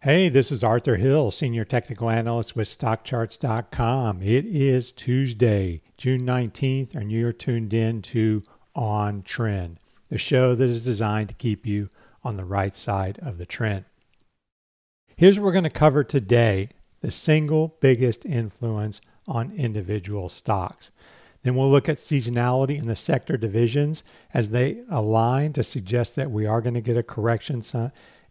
Hey, this is Arthur Hill, Senior Technical Analyst with StockCharts.com. It is Tuesday, June 19th, and you're tuned in to On Trend, the show that is designed to keep you on the right side of the trend. Here's what we're going to cover today, the single biggest influence on individual stocks. Then we'll look at seasonality in the sector divisions as they align to suggest that we are going to get a correction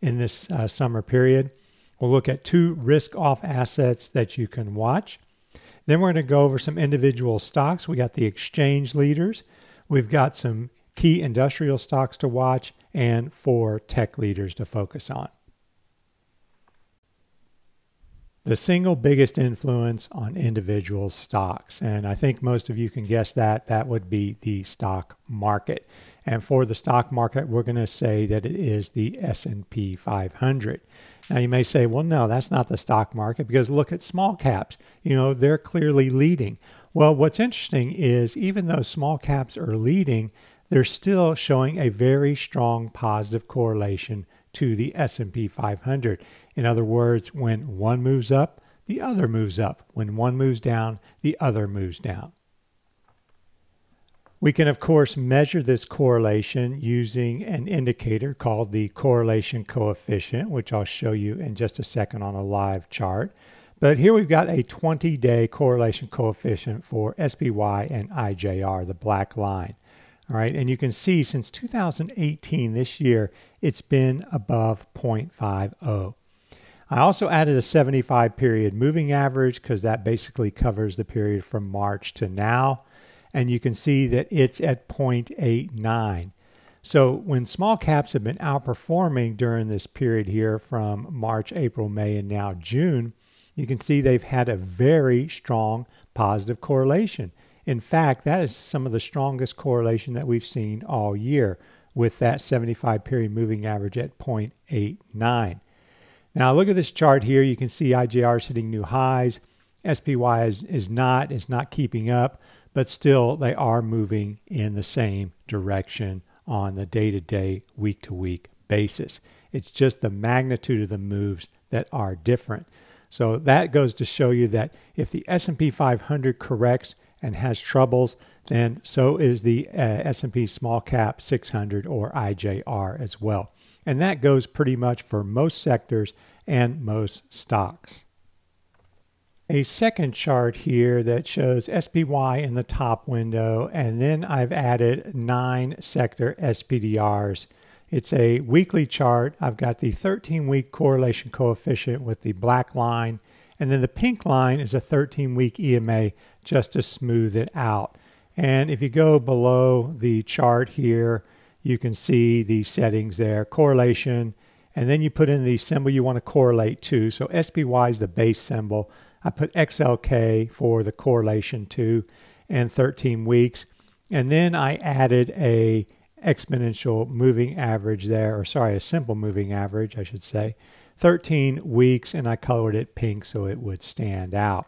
in this summer period. We'll look at 2 risk-off assets that you can watch. Then we're going to go over some individual stocks. We got the exchange leaders. We've got some key industrial stocks to watch and 4 tech leaders to focus on. The single biggest influence on individual stocks, and I think most of you can guess that would be the stock market. And for the stock market, we're going to say that it is the S&P 500. Now you may say, well, no, that's not the stock market because look at small caps. You know, they're clearly leading. Well, what's interesting is even though small caps are leading, they're still showing a very strong positive correlation to the S&P 500. In other words, when one moves up, the other moves up. When one moves down, the other moves down. We can, of course, measure this correlation using an indicator called the correlation coefficient, which I'll show you in just a second on a live chart. But here we've got a 20-day correlation coefficient for SPY and IJR, the black line. All right, and you can see since 2018, this year, it's been above 0.50. I also added a 75 period moving average because that basically covers the period from March to now. And you can see that it's at 0.89. So when small caps have been outperforming during this period here from March, April, May, and now June, you can see they've had a very strong positive correlation. In fact, that is some of the strongest correlation that we've seen all year with that 75 period moving average at 0.89. Now look at this chart here. You can see IJR is hitting new highs. SPY is not keeping up, but still they are moving in the same direction on the day-to-day, week-to-week basis. It's just the magnitude of the moves that are different. So that goes to show you that if the S&P 500 corrects and has troubles, then so is the S&P Small Cap 600 or IJR as well. And that goes pretty much for most sectors and most stocks. A second chart here that shows SPY in the top window, and then I've added 9 sector SPDRs. It's a weekly chart. I've got the 13-week correlation coefficient with the black line, and then the pink line is a 13-week EMA just to smooth it out. And if you go below the chart here, you can see the settings there, correlation, and then you put in the symbol you want to correlate to. So SPY is the base symbol. I put XLK for the correlation to and 13 weeks. And then I added a exponential moving average there, or sorry, a simple moving average, I should say, 13 weeks, and I colored it pink so it would stand out.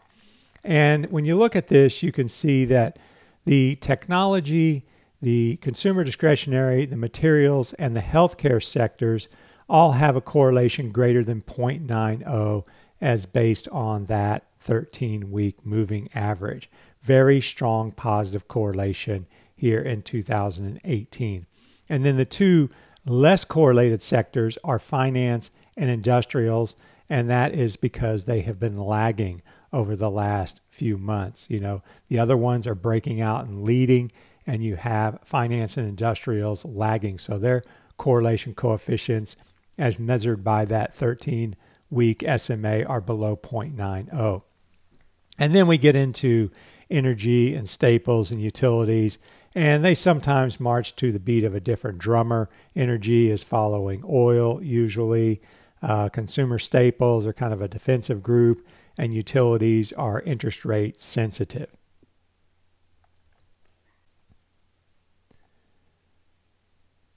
And when you look at this, you can see that the technology, the consumer discretionary, the materials, and the healthcare sectors all have a correlation greater than 0.90 as based on that 13-week moving average. Very strong positive correlation here in 2018. And then the 2 less correlated sectors are finance and industrials, and that is because they have been lagging over the last few months. You know, the other ones are breaking out and leading, and you have finance and industrials lagging. So their correlation coefficients as measured by that 13-week SMA are below 0.90. And then we get into energy and staples and utilities, and they sometimes march to the beat of a different drummer. Energy is following oil usually. Consumer staples are kind of a defensive group, and utilities are interest rate sensitive.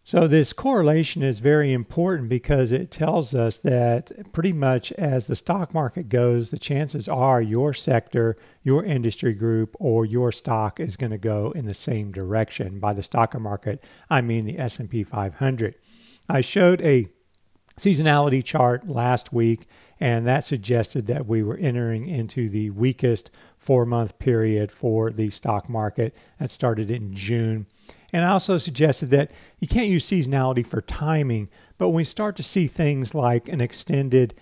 So this correlation is very important because it tells us that pretty much as the stock market goes, the chances are your sector, your industry group, or your stock is going to go in the same direction. By the stock market, I mean the S&P 500. I showed a seasonality chart last week, and that suggested that we were entering into the weakest 4-month period for the stock market. That started in June. And I also suggested that you can't use seasonality for timing, but when we start to see things like an extended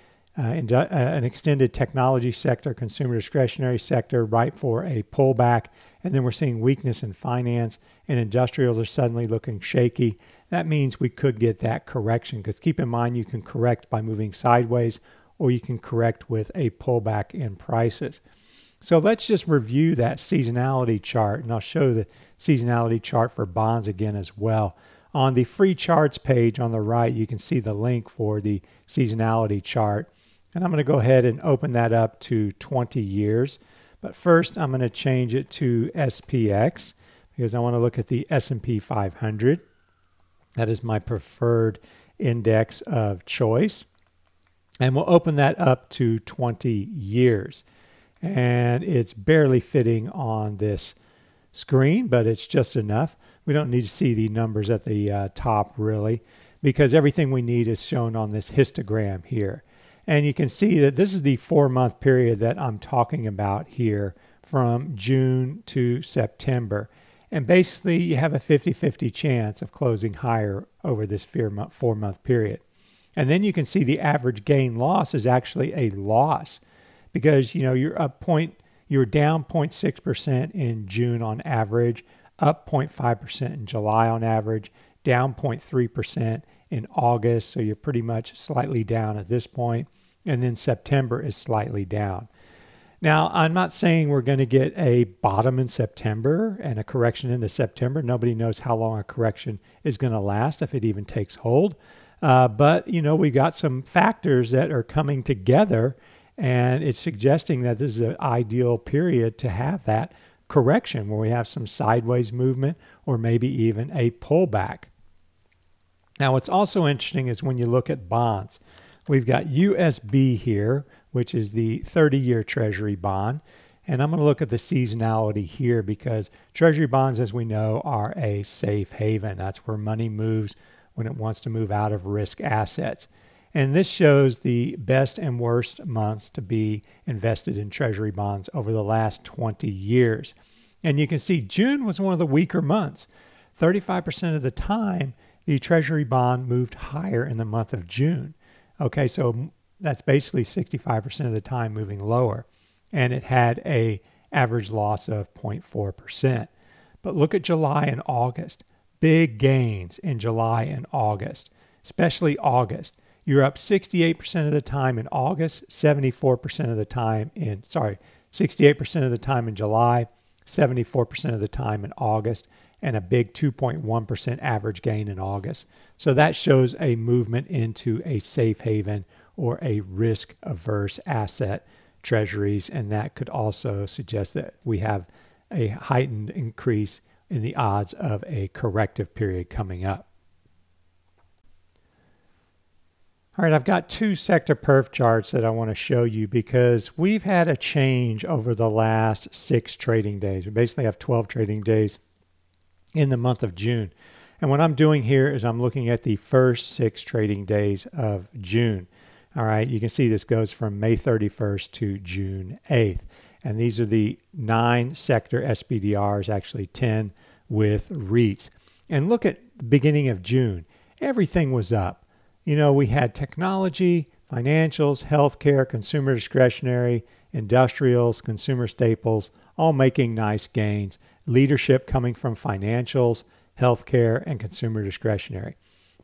technology sector, consumer discretionary sector ripe for a pullback, and then we're seeing weakness in finance and industrials are suddenly looking shaky, that means we could get that correction. Because keep in mind, you can correct by moving sideways, or you can correct with a pullback in prices. So let's just review that seasonality chart, and I'll show the seasonality chart for bonds again as well. On the free charts page on the right, you can see the link for the seasonality chart. And I'm going to go ahead and open that up to 20 years. But first, I'm going to change it to SPX because I want to look at the S&P 500. That is my preferred index of choice. And we'll open that up to 20 years. And it's barely fitting on this screen, but it's just enough. We don't need to see the numbers at the top really, because everything we need is shown on this histogram here. And you can see that this is the 4-month period that I'm talking about here from June to September. And basically you have a 50-50 chance of closing higher over this 4-month period. And then you can see the average gain loss is actually a loss because you're down 0.6% in June on average, up 0.5% in July on average, down 0.3% in August. So you're pretty much slightly down at this point. And then September is slightly down. Now, I'm not saying we're going to get a bottom in September and a correction into September. Nobody knows how long a correction is going to last, if it even takes hold. But we got some factors that are coming together, and it's suggesting that this is an ideal period to have that correction where we have some sideways movement or maybe even a pullback. Now, what's also interesting is when you look at bonds, we've got USB here, which is the 30-year Treasury bond. And I'm going to look at the seasonality here because Treasury bonds, as we know, are a safe haven. That's where money moves when it wants to move out of risk assets. And this shows the best and worst months to be invested in Treasury bonds over the last 20 years. And you can see June was one of the weaker months. 35% of the time, the Treasury bond moved higher in the month of June. Okay, so that's basically 65% of the time moving lower. And it had an average loss of 0.4%. But look at July and August. Big gains in July and August, especially August. You're up 68% of the time in August, 68% of the time in July, 74% of the time in August, and a big 2.1% average gain in August. So that shows a movement into a safe haven or a risk-averse asset, treasuries, and that could also suggest that we have a heightened increase in the odds of a corrective period coming up. All right, I've got 2 sector perf charts that I want to show you because we've had a change over the last 6 trading days. We basically have 12 trading days in the month of June. And what I'm doing here is I'm looking at the first 6 trading days of June. All right, you can see this goes from May 31st to June 8th. And these are the 9 sector SPDRs, actually 10 with REITs. And look at the beginning of June. Everything was up. We had technology, financials, healthcare, consumer discretionary, industrials, consumer staples, all making nice gains. Leadership coming from financials, healthcare, and consumer discretionary.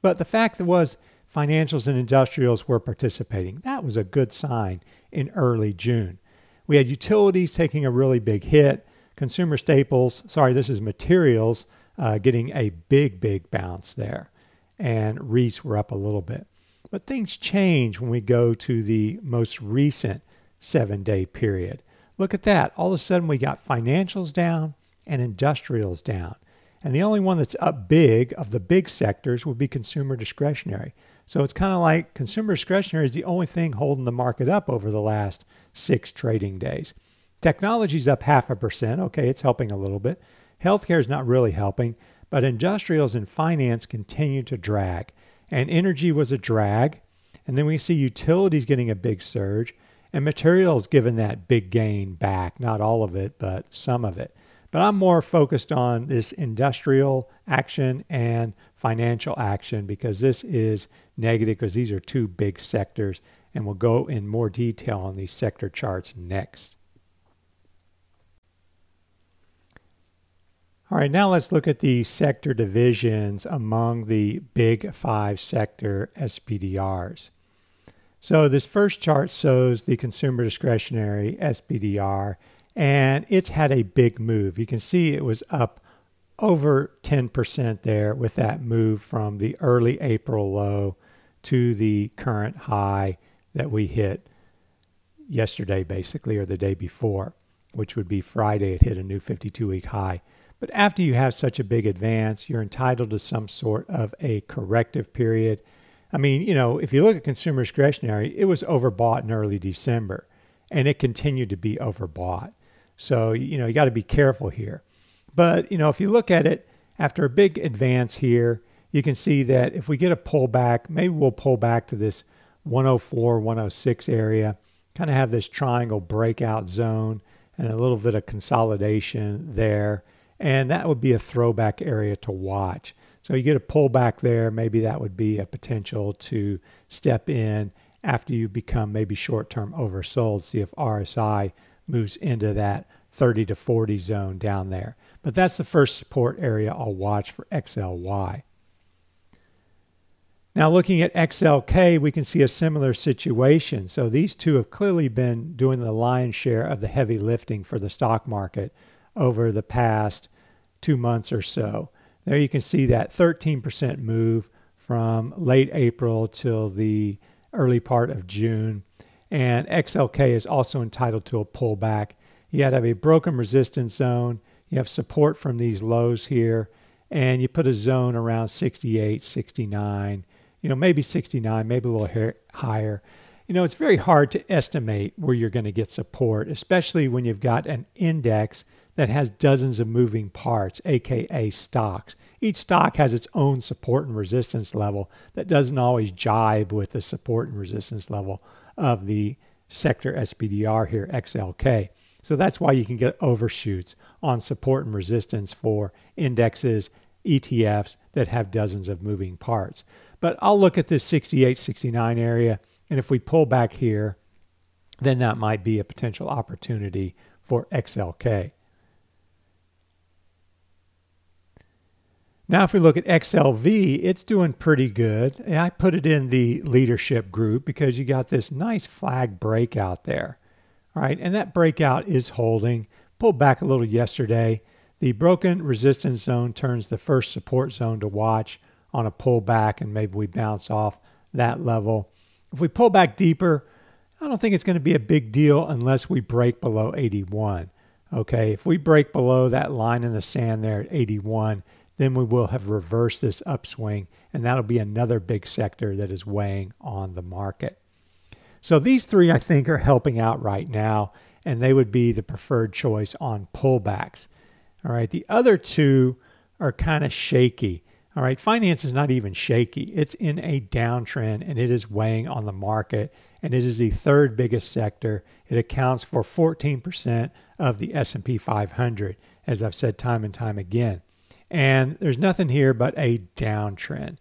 But the fact was financials and industrials were participating. That was a good sign in early June. We had utilities taking a really big hit. Consumer staples, this is materials, getting a big bounce there. And REITs were up a little bit. But things change when we go to the most recent 7-day period. Look at that. All of a sudden we got financials down and industrials down. And the only one that's up big of the big sectors would be consumer discretionary. So it's kind of like consumer discretionary is the only thing holding the market up over the last 6 trading days. Technology's up 0.5%. Okay, it's helping a little bit. Healthcare is not really helping. But industrials and finance continue to drag. And energy was a drag. And then we see utilities getting a big surge, and materials giving that big gain back. Not all of it, but some of it. But I'm more focused on this industrial action and financial action because this is negative because these are two big sectors, and we'll go in more detail on these sector charts next. All right, now let's look at the sector divisions among the big 5 sector SPDRs. So this first chart shows the consumer discretionary SPDR, and it's had a big move. You can see it was up over 10% there with that move from the early April low to the current high that we hit yesterday basically, or the day before, which would be Friday. It hit a new 52-week high. But after you have such a big advance, you're entitled to some sort of a corrective period. I mean, you know, if you look at consumer discretionary, it was overbought in early December, and it continued to be overbought. So, you know, you got to be careful here. But, you know, if you look at it after a big advance here, you can see that if we get a pullback, maybe we'll pull back to this 104, 106 area, kind of have this triangle breakout zone and a little bit of consolidation there. And that would be a throwback area to watch. So you get a pullback there, maybe that would be a potential to step in after you become maybe short-term oversold, see if RSI moves into that 30 to 40 zone down there. But that's the first support area I'll watch for XLY. Now looking at XLK, we can see a similar situation. So these two have clearly been doing the lion's share of the heavy lifting for the stock market over the past 2 months or so. There you can see that 13% move from late April till the early part of June. And XLK is also entitled to a pullback. You have a broken resistance zone. You have support from these lows here. And you put a zone around 68, 69, you know, maybe 69, maybe a little higher. You know, it's very hard to estimate where you're going to get support, especially when you've got an index that has dozens of moving parts, aka stocks. Each stock has its own support and resistance level that doesn't always jibe with the support and resistance level of the sector SPDR here, XLK. So that's why you can get overshoots on support and resistance for indexes, ETFs that have dozens of moving parts. But I'll look at this 68, 69 area, and if we pull back here, then that might be a potential opportunity for XLK. Now, if we look at XLV, it's doing pretty good. And I put it in the leadership group because you got this nice flag breakout there. All right, and that breakout is holding. Pulled back a little yesterday. The broken resistance zone turns the first support zone to watch on a pullback, and maybe we bounce off that level. If we pull back deeper, I don't think it's going to be a big deal unless we break below 81. Okay, if we break below that line in the sand there at 81, then we will have reversed this upswing, and that'll be another big sector that is weighing on the market. So these three, I think, are helping out right now, and they would be the preferred choice on pullbacks. All right, the other two are kind of shaky. All right, finance is not even shaky. It's in a downtrend, and it is weighing on the market, and it is the third biggest sector. It accounts for 14% of the S&P 500, as I've said time and time again. And there's nothing here but a downtrend.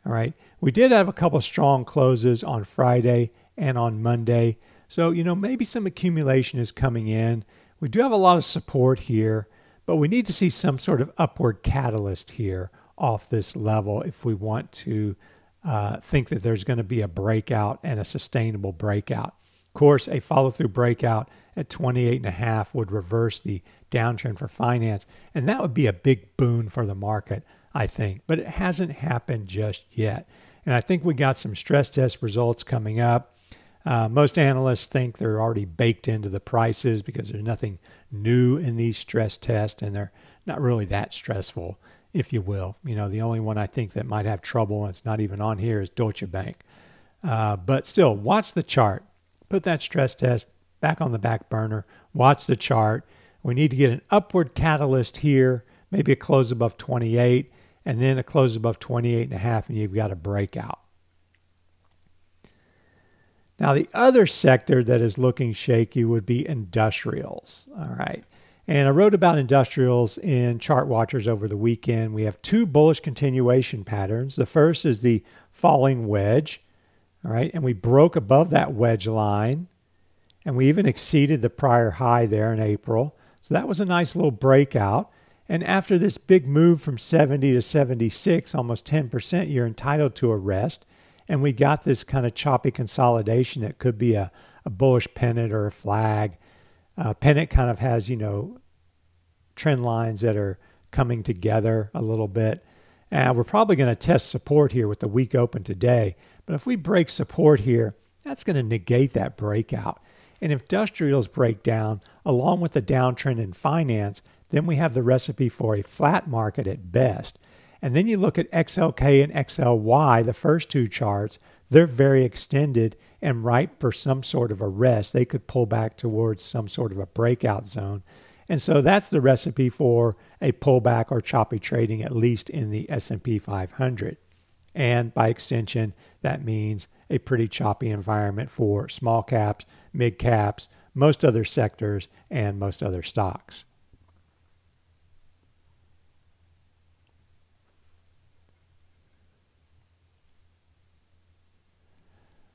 All right. We did have a couple strong closes on Friday and on Monday. So, you know, maybe some accumulation is coming in. We do have a lot of support here, but we need to see some sort of upward catalyst here off this level if we want to think that there's going to be a breakout and a sustainable breakout. Of course, a follow-through breakout at 28.5 would reverse the downtrend for finance, and that would be a big boon for the market, I think. But it hasn't happened just yet. And I think we got some stress test results coming up. Most analysts think they're already baked into the prices because there's nothing new in these stress tests, and they're not really that stressful, if you will. You know, the only one I think that might have trouble, and it's not even on here, is Deutsche Bank. But still, watch the chart. Put that stress test back on the back burner. Watch the chart. We need to get an upward catalyst here, maybe a close above 28, and then a close above 28.5, and you've got a breakout. Now, the other sector that is looking shaky would be industrials. All right. And I wrote about industrials in Chart Watchers over the weekend. We have two bullish continuation patterns. The first is the falling wedge. All right. And we broke above that wedge line. And we even exceeded the prior high there in April. So that was a nice little breakout. And after this big move from 70 to 76, almost 10%, you're entitled to a rest. And we got this kind of choppy consolidation that could be a bullish pennant or a flag. Pennant kind of has, trend lines that are coming together a little bit. And we're probably going to test support here with the week open today. But if we break support here, that's going to negate that breakout. And if industrials break down, along with the downtrend in finance, then we have the recipe for a flat market at best. And then you look at XLK and XLY, the first two charts, they're very extended and ripe for some sort of a rest. They could pull back towards some sort of a breakout zone. And so that's the recipe for a pullback or choppy trading, at least in the S&P 500. And by extension, that means a pretty choppy environment for small caps, mid caps, most other sectors, and most other stocks.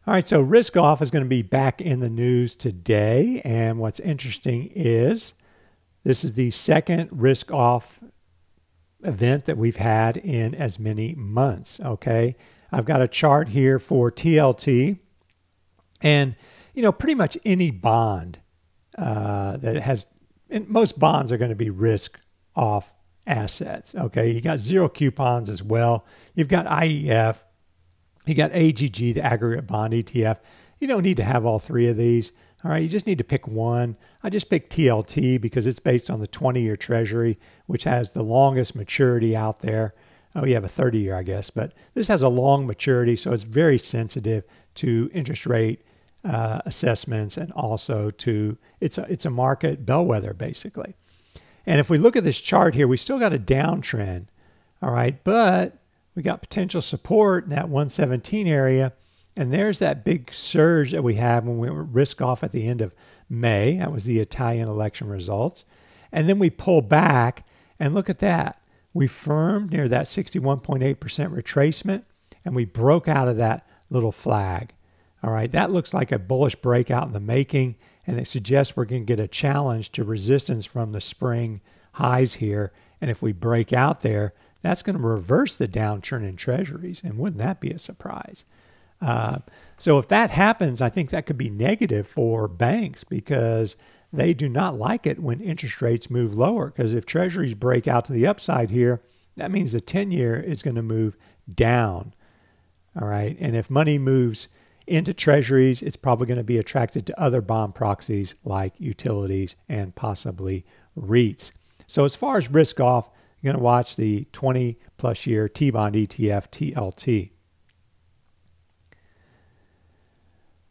All right, so risk off is going to be back in the news today. And what's interesting is this is the second risk off event that we've had in as many months. Okay, I've got a chart here for TLT. And, pretty much any bond that has, and most bonds are going to be risk off assets. Okay, you got zero coupons as well. You've got IEF. You got AGG, the aggregate bond ETF. You don't need to have all three of these. All right, you just need to pick one. I just picked TLT because it's based on the 20-year Treasury, which has the longest maturity out there. Oh, you have a 30-year, I guess, but this has a long maturity, so it's very sensitive to interest rate assessments and also to it's a market bellwether basically. And if we look at this chart here, we still got a downtrend. All right, but we got potential support in that 117 area. And there's that big surge that we had when we were risk off at the end of May. That was the Italian election results. And then we pull back and look at that. We firmed near that 61.8% retracement and we broke out of that little flag. All right, that looks like a bullish breakout in the making. And it suggests we're going to get a challenge to resistance from the spring highs here. And if we break out there, that's going to reverse the downturn in treasuries. And wouldn't that be a surprise? So if that happens, I think that could be negative for banks because they do not like it when interest rates move lower. Because if treasuries break out to the upside here, that means the 10-year is going to move down. All right. And if money moves into treasuries, it's probably going to be attracted to other bond proxies like utilities and possibly REITs. So as far as risk off, you're going to watch the 20-plus year T-bond ETF, TLT.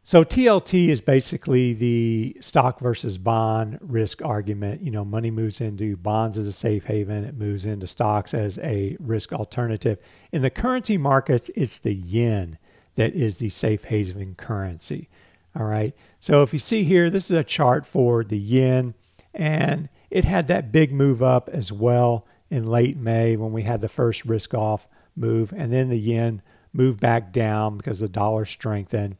So TLT is basically the stock versus bond risk argument. Money moves into bonds as a safe haven. It moves into stocks as a risk alternative. In the currency markets, it's the yen that is the safe haven currency. All right. So if you see here, this is a chart for the yen, and it had that big move up as well in late May when we had the first risk off move, and then the yen moved back down because the dollar strengthened.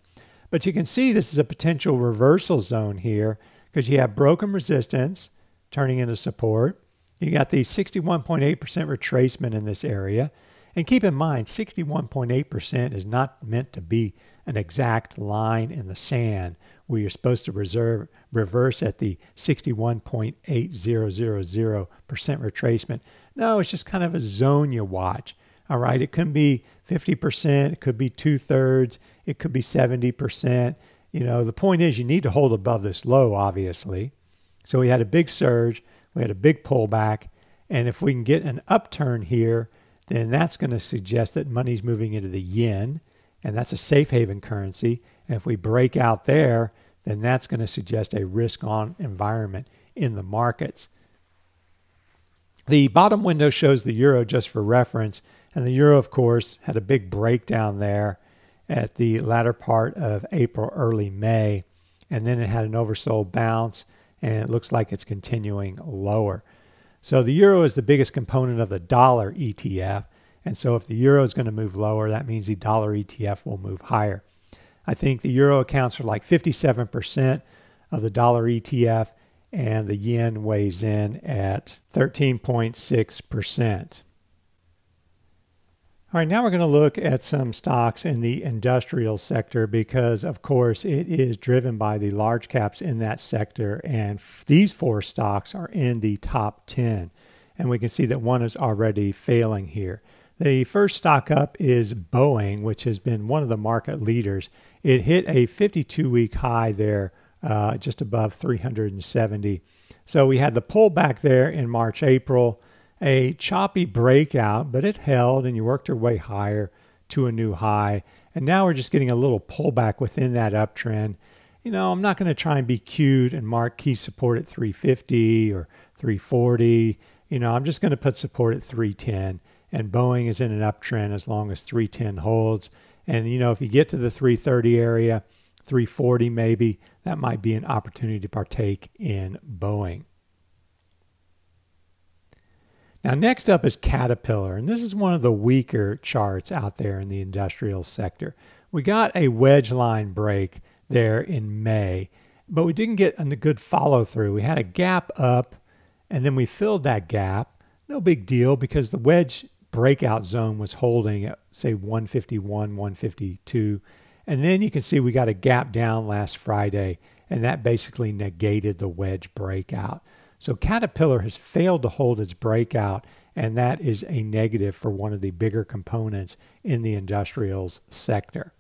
But you can see this is a potential reversal zone here because you have broken resistance turning into support. You got the 61.8% retracement in this area. And keep in mind, 61.8% is not meant to be an exact line in the sand where you're supposed to reverse at the 61.8000% retracement. No, it's just kind of a zone you watch. All right, it could be 50%, it could be 2/3, it could be 70%. The point is you need to hold above this low, obviously. So we had a big surge, we had a big pullback, and if we can get an upturn here, then that's going to suggest that money's moving into the yen, and that's a safe haven currency. And if we break out there, then that's going to suggest a risk-on environment in the markets. The bottom window shows the euro just for reference, and the euro, of course, had a big breakdown there. at the latter part of April, early May, and then it had an oversold bounce, and it looks like it's continuing lower. So the euro is the biggest component of the dollar ETF, and so if the euro is going to move lower, that means the dollar ETF will move higher. I think the euro accounts for like 57% of the dollar ETF, and the yen weighs in at 13.6%. All right, now we're going to look at some stocks in the industrial sector because, of course, it is driven by the large caps in that sector, and these 4 stocks are in the top 10, and we can see that one is already failing here. The first stock up is Boeing, which has been one of the market leaders. It hit a 52-week high there, just above 370. So we had the pullback there in March, April, a choppy breakout, but it held and you worked your way higher to a new high. And now we're just getting a little pullback within that uptrend. You know, I'm not going to try and be cute and mark key support at 350 or 340. You know, I'm just going to put support at 310. And Boeing is in an uptrend as long as 310 holds. And, you know, if you get to the 330 area, 340 maybe, that might be an opportunity to partake in Boeing. Now, next up is Caterpillar, and this is one of the weaker charts out there in the industrial sector. We got a wedge line break there in May, but we didn't get a good follow through. We had a gap up, and then we filled that gap. No big deal because the wedge breakout zone was holding at, say, 151, 152. And then you can see we got a gap down last Friday, and that basically negated the wedge breakout. So Caterpillar has failed to hold its breakout, and that is a negative for one of the bigger components in the industrials sector.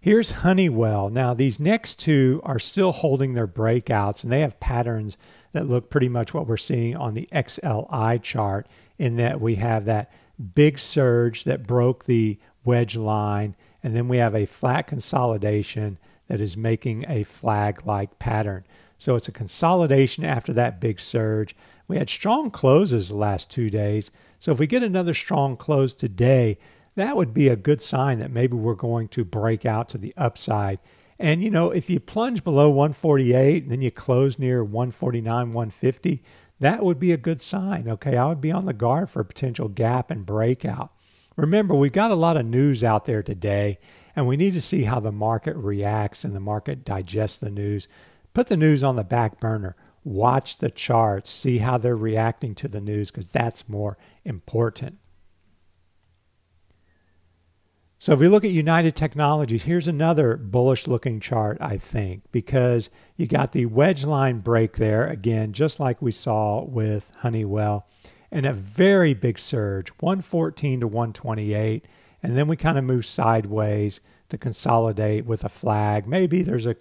Here's Honeywell. Now, these next two are still holding their breakouts, and they have patterns that look pretty much what we're seeing on the XLI chart, in that we have that big surge that broke the wedge line, and then we have a flat consolidation that is making a flag-like pattern. So it's a consolidation after that big surge. We had strong closes the last 2 days. So if we get another strong close today, that would be a good sign that maybe we're going to break out to the upside. And, you know, if you plunge below 148 and then you close near 149, 150, that would be a good sign, okay? I would be on the guard for a potential gap and breakout. Remember, we've got a lot of news out there today, and we need to see how the market reacts and the market digests the news. Put the news on the back burner. Watch the charts. See how they're reacting to the news, because that's more important. So if we look at United Technologies, here's another bullish looking chart, I think, because you got the wedge line break there, again, just like we saw with Honeywell, and a very big surge, 114 to 128, and then we kind of move sideways to consolidate with a flag. Maybe there's a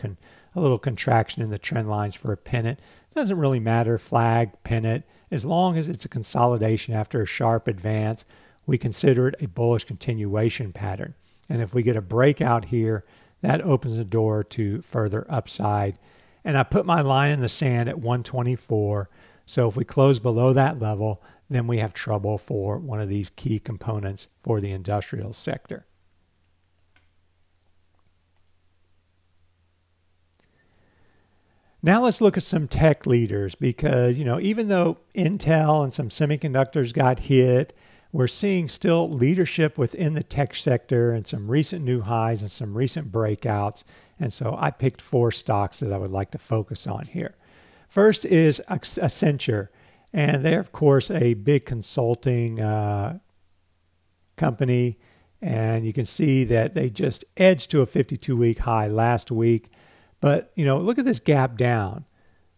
little contraction in the trend lines for a pennant. Doesn't really matter, flag, pennant, as long as it's a consolidation after a sharp advance. We consider it a bullish continuation pattern. And if we get a breakout here, that opens the door to further upside. And I put my line in the sand at 124. So if we close below that level, then we have trouble for one of these key components for the industrial sector. Now let's look at some tech leaders because, you know, even though Intel and some semiconductors got hit, we're seeing still leadership within the tech sector and some recent new highs and some recent breakouts. And so I picked 4 stocks that I would like to focus on here. First is Accenture. And they're, of course, a big consulting company. And you can see that they just edged to a 52-week high last week. But, you know, look at this gap down.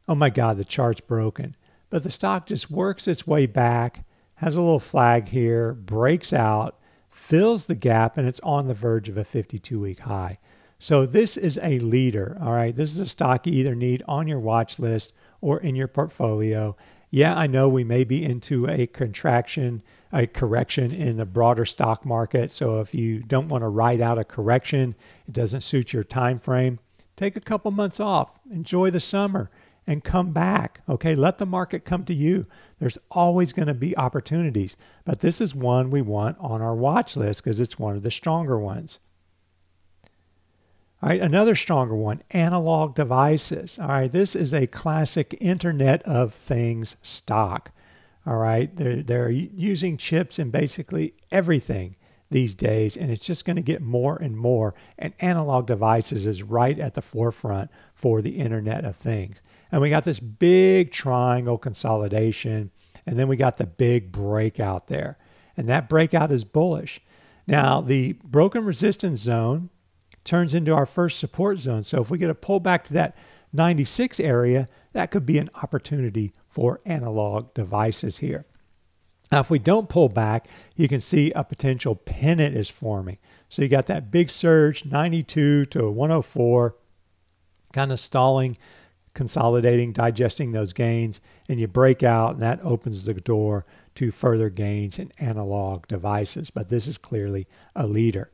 Oh, my God, the chart's broken. But the stock just works its way back, has a little flag here, breaks out, fills the gap, and it's on the verge of a 52-week high. So this is a leader, all right? This is a stock you either need on your watch list or in your portfolio. Yeah, I know we may be into a correction in the broader stock market. So if you don't want to ride out a correction, it doesn't suit your time frame, take a couple months off, enjoy the summer, and come back. Okay, let the market come to you. There's always going to be opportunities, but this is one we want on our watch list because it's one of the stronger ones. All right, another stronger one, analog devices. All right, this is a classic Internet of Things stock. All right, they're using chips in basically everything these days, and it's just going to get more and more, and analog devices is right at the forefront for the Internet of Things. And we got this big triangle consolidation, and then we got the big breakout there, and that breakout is bullish. Now the broken resistance zone turns into our first support zone, so if we get a pullback to that 96 area, that could be an opportunity for analog devices here. Now, if we don't pull back, you can see a potential pennant is forming. So you got that big surge, 92 to 104, kind of stalling, consolidating, digesting those gains, and you break out, and that opens the door to further gains in analog devices. But this is clearly a leader.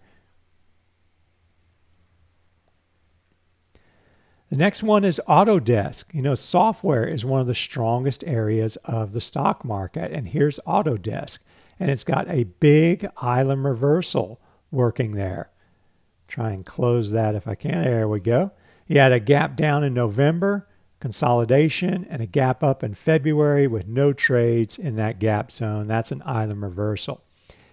The next one is Autodesk. You know, software is one of the strongest areas of the stock market. And here's Autodesk. And it's got a big island reversal working there. Try and close that if I can. There we go. You had a gap down in November, consolidation, and a gap up in February with no trades in that gap zone. That's an island reversal.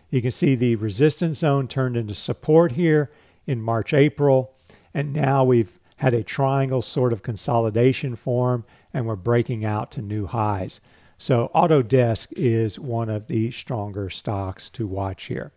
You can see the resistance zone turned into support here in March, April. And now we've had a triangle sort of consolidation form, and we're breaking out to new highs. So Autodesk is one of the stronger stocks to watch here.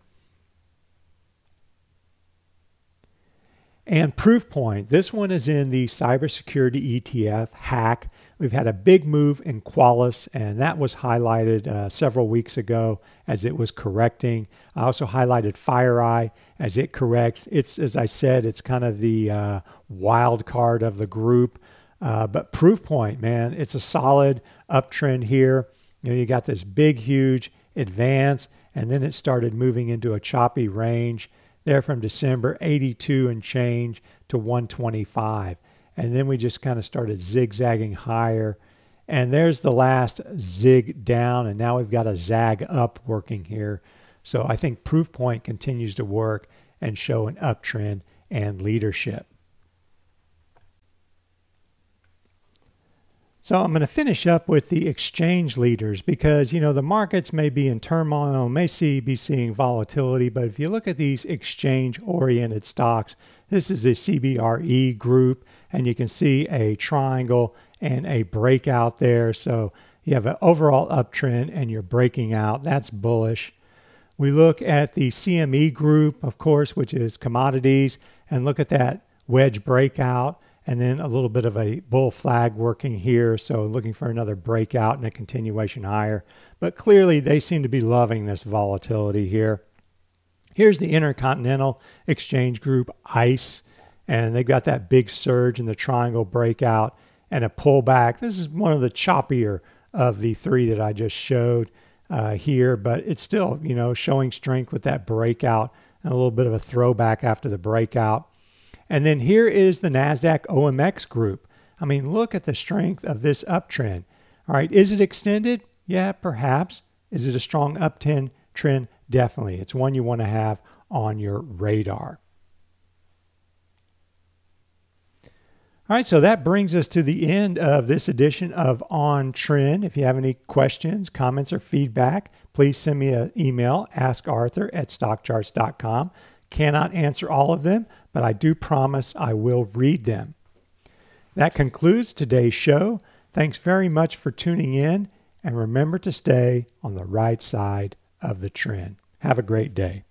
And Proofpoint, this one is in the cybersecurity ETF, HACK. We've had a big move in Qualys, and that was highlighted several weeks ago as it was correcting. I also highlighted FireEye as it corrects. It's, as I said, it's kind of the wild card of the group. But Proofpoint, man, it's a solid uptrend here. You know, you got this big, huge advance, and then it started moving into a choppy range there from December, 82 and change to 125. And then we just kind of started zigzagging higher. And there's the last zig down, and now we've got a zag up working here. So I think Proofpoint continues to work and show an uptrend and leadership. So I'm going to finish up with the exchange leaders because, you know, the markets may be in turmoil, may be seeing volatility, but if you look at these exchange-oriented stocks, this is a CBRE group, and you can see a triangle and a breakout there. So you have an overall uptrend and you're breaking out. That's bullish. We look at the CME group, of course, which is commodities, and look at that wedge breakout. And then a little bit of a bull flag working here. So looking for another breakout and a continuation higher. But clearly they seem to be loving this volatility here. Here's the Intercontinental Exchange Group, ICE. And they've got that big surge in the triangle breakout and a pullback. This is one of the choppier of the three that I just showed here. But it's still, you know, showing strength with that breakout and a little bit of a throwback after the breakout. And then here is the NASDAQ OMX group. I mean, look at the strength of this uptrend. All right, is it extended? Yeah, perhaps. Is it a strong uptrend trend? Definitely. It's one you want to have on your radar. All right, so that brings us to the end of this edition of On Trend. If you have any questions, comments, or feedback, please send me an email, askarthur@stockcharts.com. Cannot answer all of them, but I do promise I will read them. That concludes today's show. Thanks very much for tuning in, and remember to stay on the right side of the trend. Have a great day.